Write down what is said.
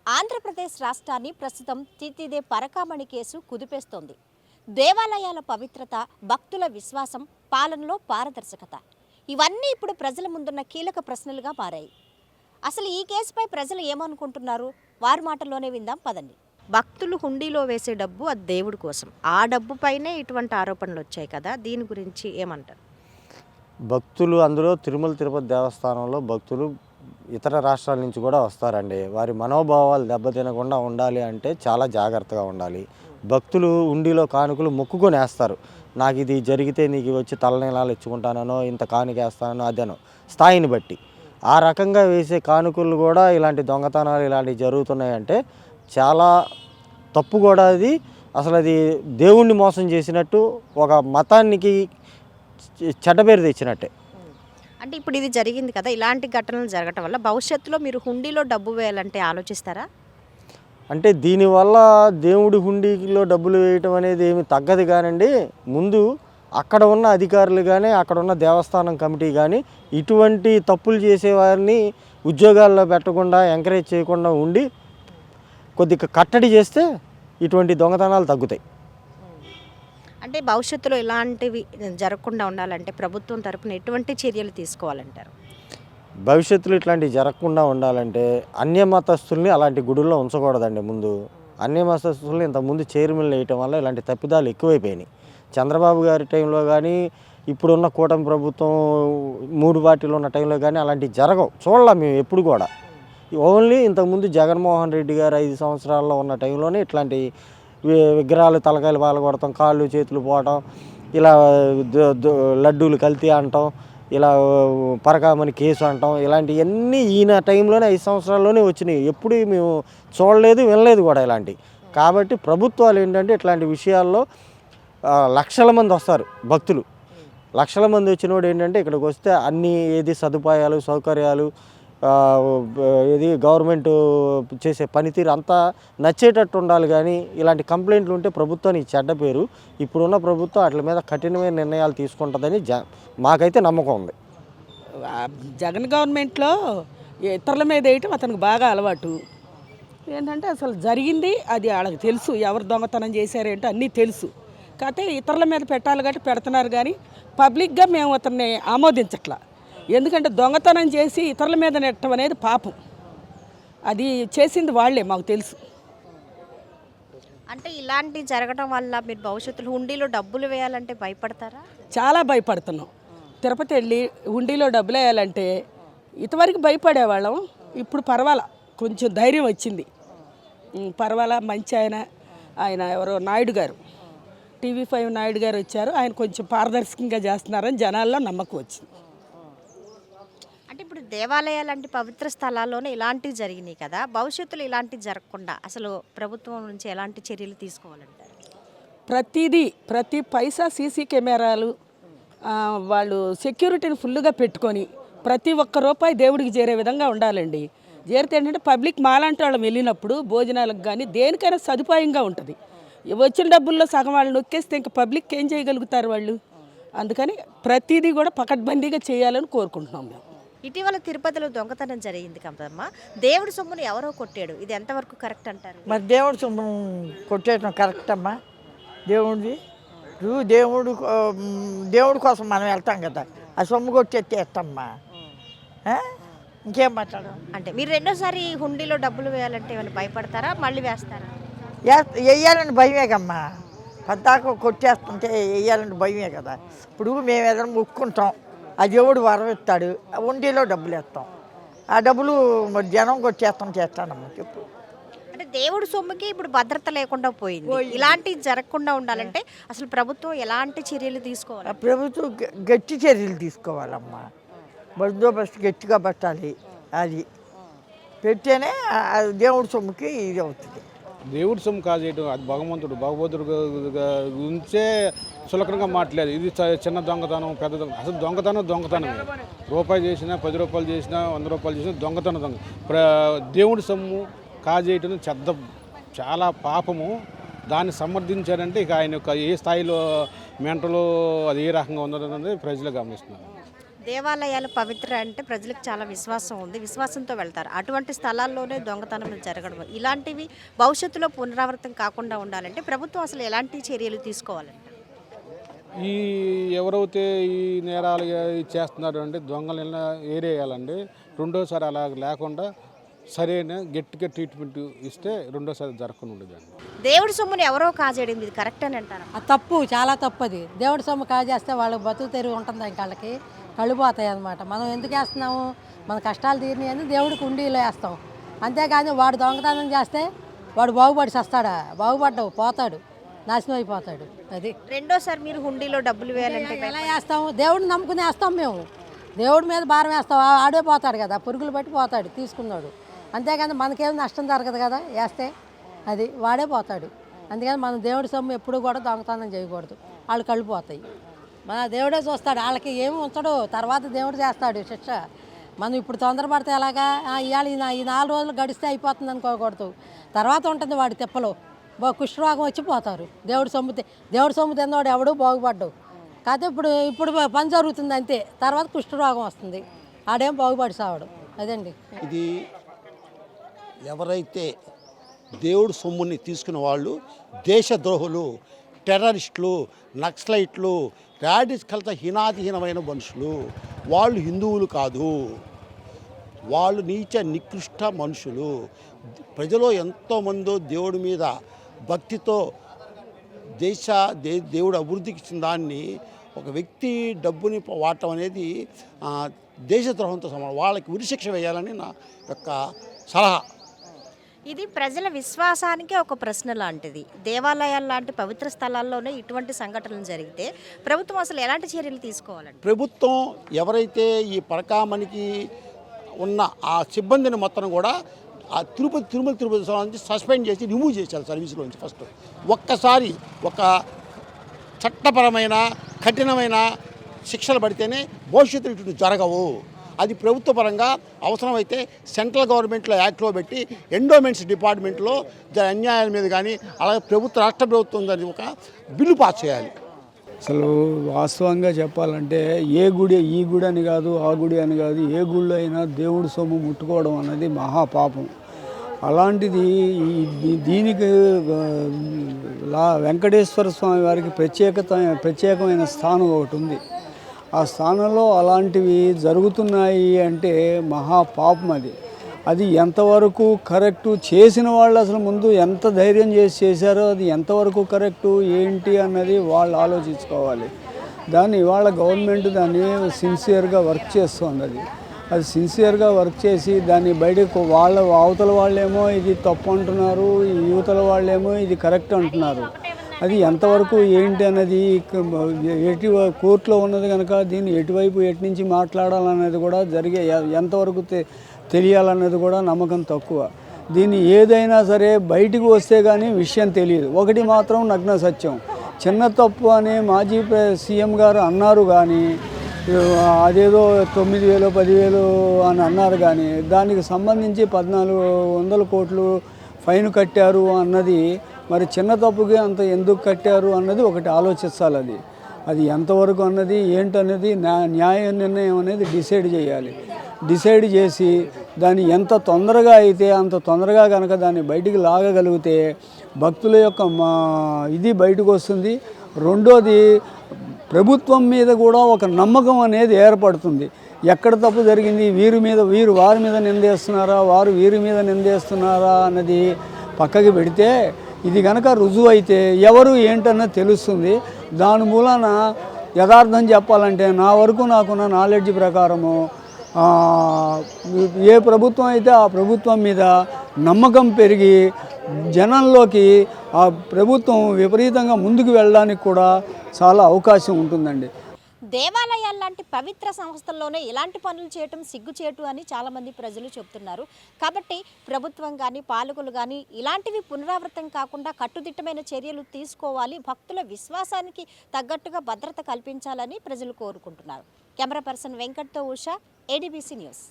ఆంధ్రప్రదేశ్ రాష్ట్రాన్ని ప్రస్తుతం తీర్చిదే పరకామణి కేసు కుదిపేస్తోంది. దేవాలయాల పవిత్రత, భక్తుల విశ్వాసం, పాలనలో పారదర్శకత ఇవన్నీ ఇప్పుడు ప్రజల ముందున్న కీలక ప్రశ్నలుగా మారాయి. అసలు ఈ కేసుపై ప్రజలు ఏమనుకుంటున్నారు? వారి మాటల్లోనే విందాం పదండి. భక్తులు హుండీలో వేసే డబ్బు అది దేవుడి కోసం. ఆ డబ్బు పైనే ఇటువంటి ఆరోపణలు వచ్చాయి కదా, దీని గురించి ఏమంటారు? భక్తులు అందులో తిరుమల తిరుపతి దేవస్థానంలో భక్తులు ఇతర రాష్ట్రాల నుంచి కూడా వస్తారండి. వారి మనోభావాలు దెబ్బతినకుండా ఉండాలి అంటే చాలా జాగ్రత్తగా ఉండాలి. భక్తులు హుండీలో కానుకలు మొక్కుకొని వేస్తారు. నాకు ఇది జరిగితే నీకు వచ్చి తలనీలాలు ఇచ్చుకుంటానో, ఇంత కానుకేస్తానో, అదేనో స్థాయిని బట్టి ఆ రకంగా వేసే కానుకలు కూడా ఇలాంటి దొంగతనాలు ఇలాంటివి జరుగుతున్నాయంటే చాలా తప్పు కూడా. అది అసలు అది దేవుణ్ణి మోసం చేసినట్టు, ఒక మతానికి చెడ్డ పేరు తెచ్చినట్టే. అంటే ఇప్పుడు ఇది జరిగింది కదా, ఇలాంటి ఘటనలు జరగటం వల్ల భవిష్యత్తులో మీరు హుండీలో డబ్బు వేయాలంటే ఆలోచిస్తారా? అంటే దీనివల్ల దేవుడి హుండీలో డబ్బులు వేయటం అనేది ఏమి తగ్గదు కానండి. ముందు అక్కడ ఉన్న అధికారులు కానీ, అక్కడ ఉన్న దేవస్థానం కమిటీ కానీ ఇటువంటి తప్పులు చేసేవారిని ఉద్యోగాల్లో పెట్టకుండా, ఎంకరేజ్ చేయకుండా ఉండి కొద్దిగా కట్టడి చేస్తే ఇటువంటి దొంగతనాలు తగ్గుతాయి. అంటే భవిష్యత్తులో ఇలాంటివి జరగకుండా ఉండాలంటే ప్రభుత్వం తరపున ఎటువంటి చర్యలు తీసుకోవాలంటారు? భవిష్యత్తులో ఇట్లాంటివి జరగకుండా ఉండాలంటే అన్యమతస్తుల్ని అలాంటి గుడుల్లో ఉంచకూడదండి. ముందు అన్యమతస్తుల్ని ఇంతకుముందు చైర్మన్లు వేయటం వల్ల ఇలాంటి తప్పిదాలు ఎక్కువైపోయినాయి. చంద్రబాబు గారి టైంలో కానీ, ఇప్పుడున్న కూటమి ప్రభుత్వం 3 పార్టీలు ఉన్న టైంలో కానీ అలాంటివి జరగవు, చూడలేం మేము ఎప్పుడు కూడా. ఓన్లీ ఇంతకుముందు జగన్మోహన్ రెడ్డి గారు 5 సంవత్సరాల్లో ఉన్న టైంలోనే ఇట్లాంటి విగ్రహాలు తలకాయలు పాల్గొడతాం, కాళ్ళు చేతులు పోవటం, ఇలా లడ్డూలు కల్తీ అంటాం, ఇలా పరకామని కేసు అంటాం, ఇలాంటివన్నీ ఈయన టైంలోనే 5 సంవత్సరాల్లోనే వచ్చినాయి. ఎప్పుడు మేము చూడలేదు, వినలేదు కూడా ఇలాంటివి. కాబట్టి ప్రభుత్వాలు ఏంటంటే ఇట్లాంటి విషయాల్లో లక్షల మంది వస్తారు భక్తులు. లక్షల మంది వచ్చినోడు ఏంటంటే ఇక్కడికి వస్తే అన్ని సదుపాయాలు, సౌకర్యాలు, ఇది గవర్నమెంట్ చేసే పనితీరు అంతా నచ్చేటట్టు ఉండాలి. కానీ ఇలాంటి కంప్లైంట్లు ఉంటే ప్రభుత్వానికి చెడ్డ పేరు. ఇప్పుడున్న ప్రభుత్వం వాటి మీద కఠినమైన నిర్ణయాలు తీసుకుంటుందని మాకైతే నమ్మకం ఉంది. జగన్ గవర్నమెంట్లో ఇతరుల మీద వేయటం అతనికి బాగా అలవాటు. ఏంటంటే అసలు జరిగింది అది వాళ్ళకి తెలుసు, ఎవరు దొంగతనం చేశారేంటో అన్నీ తెలుసు. కాకపోతే ఇతరుల మీద పెట్టాలి కాబట్టి పెడుతున్నారు, కానీ పబ్లిక్గా మేము అతన్ని ఆమోదించట్లా. ఎందుకంటే దొంగతనం చేసి ఇతరుల మీద నెట్టడం అనేది పాపం. అది చేసింది వాళ్ళే, మాకు తెలుసు. అంటే ఇలాంటి జరగడం వల్ల మీరు భవిష్యత్తులో హుండీలో డబ్బులు వేయాలంటే భయపడతారా? చాలా భయపడుతున్నాం. తిరుపతి వెళ్ళి హుండీలో డబ్బులు వేయాలంటే ఇంతవరకు భయపడేవాళ్ళం. ఇప్పుడు పర్వాలా, కొంచెం ధైర్యం వచ్చింది. పర్వాలా, మంచి ఆయన ఎవరో నాయుడు గారు, TV5 నాయుడు గారు వచ్చారు. ఆయన కొంచెం పారదర్శకంగా చేస్తున్నారని జనాల్లో నమ్మకం వచ్చింది. అంటే ఇప్పుడు దేవాలయాలు లాంటి పవిత్ర స్థలాల్లోనే ఇలాంటివి జరిగినాయి కదా, భవిష్యత్తులో ఇలాంటివి జరగకుండా అసలు ప్రభుత్వం నుంచి ఎలాంటి చర్యలు తీసుకోవాలంటారు? ప్రతి పైసా సీసీ కెమెరాలు, వాళ్ళు సెక్యూరిటీని ఫుల్గా పెట్టుకొని ప్రతి ఒక్క రూపాయి దేవుడికి చేరే విధంగా ఉండాలండి. చేరితే ఏంటంటే పబ్లిక్ మాలాంటి వాళ్ళం వెళ్ళినప్పుడు భోజనాలకు కానీ దేనికైనా సదుపాయంగా ఉంటుంది. వచ్చిన డబ్బుల్లో సగం వాళ్ళు నొక్కేస్తే ఇంకా పబ్లిక్ ఏం చేయగలుగుతారు వాళ్ళు? అందుకని ప్రతిదీ కూడా పకడ్బందీగా చేయాలని కోరుకుంటున్నాం మేము. ఇటీవల తిరుపతిలో దొంగతనం జరిగింది కదమ్మా, దేవుడి సొమ్మును ఎవరో కొట్టాడు, ఇది ఎంతవరకు కరెక్ట్ అంటారు? మరి దేవుడి సొమ్ము కొట్టేయటం కరెక్ట్ అమ్మా? దేవుడిది దేవుడి కోసం మనం వెళ్తాం కదా, ఆ సొమ్ము కొట్టేస్తమ్మా. ఇంకేం మాట్లాడు? అంటే మీరు రెండోసారి హుండీలో డబ్బులు వేయాలంటే ఏమైనా భయపడతారా, మళ్ళీ వేస్తారా? వెయ్యాలని భయమే కమ్మా. పద్దాక కొట్టేస్తుంటే వెయ్యాలని భయమే కదా. ఇప్పుడు మేము ఏదైనా మొక్కుంటాం, ఆ దేవుడు వరం ఇస్తాడు, హుండీలో డబ్బులు వేస్తాం. ఆ డబ్బులు మరి జనం చేస్తానమ్మా, చెప్పు. అంటే దేవుడి సొమ్ముకి ఇప్పుడు భద్రత లేకుండా పోయింది. ఇలాంటివి జరగకుండా ఉండాలంటే అసలు ప్రభుత్వం ఎలాంటి చర్యలు తీసుకోవాలి? ప్రభుత్వం గట్టి చర్యలు తీసుకోవాలమ్మా. బందోబస్తు గట్టిగా పెట్టాలి. అది పెట్టేనే దేవుడి సొమ్ముకి ఇది అవుతుంది. దేవుడి సొమ్ము కాజేయడం అది భగవంతుడు గురించే సులకనగా మాట్లాడలేదు. ఇది చిన్న దొంగతనం, పెద్ద దొంగతనం. రూపాయి చేసినా, 10 రూపాయలు చేసినా, 100 రూపాయలు చేసినా దొంగతనం. దేవుడి సొమ్ము కాజేయటం చాలా పాపము. దాన్ని సమర్థించారంటే ఇక ఆయన యొక్క ఏ స్థాయిలో మెంటలో అది ఏ రకంగా ఉన్నదన్నది ప్రజలు గమనిస్తున్నారు. దేవాలయాలు పవిత్ర అంటే ప్రజలకు చాలా విశ్వాసం ఉంది, విశ్వాసంతో వెళ్తారు. అటువంటి స్థలాల్లోనే దొంగతనం జరగడం ఇలాంటివి భవిష్యత్తులో పునరావృతం కాకుండా ఉండాలంటే ప్రభుత్వం అసలు ఎలాంటి చర్యలు తీసుకోవాలంటే? ఈ ఎవరైతే ఈ నేరాలు చేస్తున్నారు అంటే దొంగలు ఏరేయాలండి. రెండోసారి అలా లేకుండా సరైన గట్టిగా ట్రీట్మెంట్ ఇస్తే రెండోసారి జరగకుండా ఉండదండి. దేవుడి సొమ్ముని ఎవరో కాజేయడం ఇది కరెక్ట్ అని అంటారా? అది తప్పు, చాలా తప్పు. అది దేవుడి సొమ్ము కాజేస్తే వాళ్ళకి బతుకు తెరువు ఉంటుంది, వాళ్ళకి కళ్ళు పోతాయి అన్నమాట. మనం ఎందుకు వేస్తున్నాము? మన కష్టాలు తీరినాయి అని దేవుడికి ఉండిలో వేస్తాం. అంతేగాని వాడు దొంగతనం చేస్తే వాడు బాగుపడి వస్తాడా? బాగుపడ్డావు, పోతాడు, నాశనం అయిపోతాడు. అది రెండోసారి మీరు హుండీలో డబ్బులు వేయాలంటే ఎలా వేస్తాము? దేవుడిని నమ్ముకుని వేస్తాం మేము. దేవుడి మీద భారం వేస్తాం, ఆడే పోతాడు కదా, పురుగులు బట్టి పోతాడు తీసుకున్నాడు. అంతేగాని మనకేం నష్టం జరగదు కదా వేస్తే. అది వాడే పోతాడు. అందుకని మనం దేవుడి సొమ్ము ఎప్పుడు కూడా దొంగతనం చేయకూడదు, వాళ్ళు కళ్ళు పోతాయి. మన దేవుడే చూస్తాడు, వాళ్ళకి ఏమి ఉంచడు, తర్వాత దేవుడు చేస్తాడు శిక్ష. మనం ఇప్పుడు తొందరపడితే ఎలాగా ఇవాళ ఈ 4 రోజులు గడిస్తే అయిపోతుంది అనుకోకూడదు. తర్వాత ఉంటుంది వాడి తిప్పలు, కుష్ఠరోగం వచ్చి పోతారు. దేవుడి సొమ్ము తిన్నవాడు ఎవడు బాగుపడ్డావు. కాకపోతే ఇప్పుడు పని జరుగుతుంది అంతే, తర్వాత కుష్ఠరోగం వస్తుంది, ఆడేం బాగుపడి సావడు. అదండి ఇది. ఎవరైతే దేవుడు సొమ్ముని తీసుకున్న వాళ్ళు దేశద్రోహులు, టెర్రరిస్టులు, నక్సలైట్లు, రాడికల్తో హీనాతిహీనమైన మనుషులు. వాళ్ళు హిందువులు కాదు, వాళ్ళు నీచ నికృష్ట మనుషులు. ప్రజలో ఎంతోమందో దేవుడి మీద భక్తితో దేవుడు అభివృద్ధికి ఇచ్చిన దాన్ని ఒక వ్యక్తి డబ్బుని వాడటం అనేది దేశద్రోహంతో సమానం. వాళ్ళకి ఉరిశిక్ష వేయాలని నా యొక్క సలహా. ఇది ప్రజల విశ్వాసానికి ఒక ప్రశ్న లాంటిది. దేవాలయాలు లాంటి పవిత్ర స్థలాల్లోనే ఇటువంటి సంఘటనలు జరిగితే ప్రభుత్వం అసలు ఎలాంటి చర్యలు తీసుకోవాలండి? ప్రభుత్వం ఎవరైతే ఈ పరకామణికి ఉన్న ఆ సిబ్బందిని మొత్తం కూడా ఆ తిరుమల నుంచి సస్పెండ్ చేసి రిమూవ్ చేశారు సర్వీసులోంచి. ఫస్ట్ ఒక్కసారి ఒక చట్టపరమైన కఠినమైన శిక్షలు పడితేనే భవిష్యత్తులో ఇటు జరగవు. అది ప్రభుత్వ పరంగా అవసరమైతే సెంట్రల్ గవర్నమెంట్లో యాక్ట్లో పెట్టి ఎండోమెంట్స్ డిపార్ట్మెంట్లో అన్యాయాల మీద కానీ అలాగే రాష్ట్ర ప్రభుత్వం దాన్ని ఒక బిల్లు పాస్ చేయాలి. అసలు వాస్తవంగా చెప్పాలంటే ఈ గుడి అని కాదు, ఆ గుడి అని కాదు, ఏ గుడిలో అయినా దేవుడి సొమ్ము ముట్టుకోవడం అన్నది మహాపాపం. అలాంటిది దీనికి వెంకటేశ్వర స్వామి వారికి ప్రత్యేకమైన స్థానం ఒకటి ఉంది. ఆ స్థానంలో అలాంటివి జరుగుతున్నాయి అంటే మహాపాపం. అది ఎంతవరకు కరెక్టు, చేసిన వాళ్ళు అసలు ముందు ఎంత ధైర్యం చేశారో అది ఎంతవరకు కరెక్టు ఏంటి అన్నది వాళ్ళు ఆలోచించుకోవాలి. దాన్ని ఇవాళ గవర్నమెంట్ దాన్ని సిన్సియర్గా వర్క్ చేస్తుంది. అది సిన్సియర్గా వర్క్ చేసి దాన్ని బయటకు అవతల వాళ్ళేమో ఇది తప్పు అంటున్నారు, యువతల వాళ్ళేమో ఇది కరెక్ట్ అంటున్నారు. అది ఎంతవరకు ఏంటి అన్నది కోర్టులో ఉన్నది కనుక దీన్ని ఎటు నుంచి మాట్లాడాలన్నది కూడా ఎంతవరకు తెలియాలన్నది కూడా నమ్మకం తక్కువ. దీన్ని ఏదైనా సరే బయటికి వస్తే కానీ విషయం తెలియదు. ఒకటి మాత్రం నగ్న సత్యం, చిన్న తప్పు అని మాజీ సీఎం గారు అన్నారు కానీ అదేదో 9,000 10,000 అని అన్నారు కానీ దానికి సంబంధించి 1,400 కోట్లు ఫైన్ కట్టారు అన్నది మరి చిన్న తప్పుకి అంత ఎందుకు కట్టారు అన్నది ఒకటి ఆలోచించాలి. అది ఎంతవరకు అన్నది ఏంటనేది న్యాయ నిర్ణయం అనేది డిసైడ్ చేయాలి. డిసైడ్ చేసి దాన్ని ఎంత తొందరగా అయితే అంత తొందరగా కనుక దాన్ని బయటికి లాగగలిగితే భక్తుల యొక్క ఇది బయటకు వస్తుంది. రెండోది ప్రభుత్వం మీద కూడా ఒక నమ్మకం అనేది ఏర్పడుతుంది. ఎక్కడ తప్పు జరిగింది, వీరు వారి మీద నిందేస్తున్నారా, వారు వీరి మీద నిందేస్తున్నారా అన్నది పక్కకి పెడితే ఇది కనుక రుజువు అయితే ఎవరు ఏంటన్నది తెలుస్తుంది. దాని మూలన యథార్థం చెప్పాలంటే నా వరకు నాకున్న నాలెడ్జ్ ప్రకారము ఏ ప్రభుత్వం అయితే ఆ ప్రభుత్వం మీద నమ్మకం పెరిగి జనంలోకి ఆ ప్రభుత్వం విపరీతంగా ముందుకు వెళ్ళడానికి కూడా చాలా అవకాశం ఉంటుందండి. దేవాలయాలు లాంటి పవిత్ర సంస్థల్లోనే ఇలాంటి పనులు చేయటం సిగ్గుచేటు అని చాలామంది ప్రజలు చెప్తున్నారు. కాబట్టి ప్రభుత్వం కానీ పాలకులు కానీ ఇలాంటివి పునరావృతం కాకుండా కట్టుదిట్టమైన చర్యలు తీసుకోవాలి, భక్తుల విశ్వాసానికి తగ్గట్టుగా భద్రత కల్పించాలని ప్రజలు కోరుకుంటున్నారు. కెమెరా పర్సన్ వెంకట్తో ఉషా, ఏడీబీసీ న్యూస్.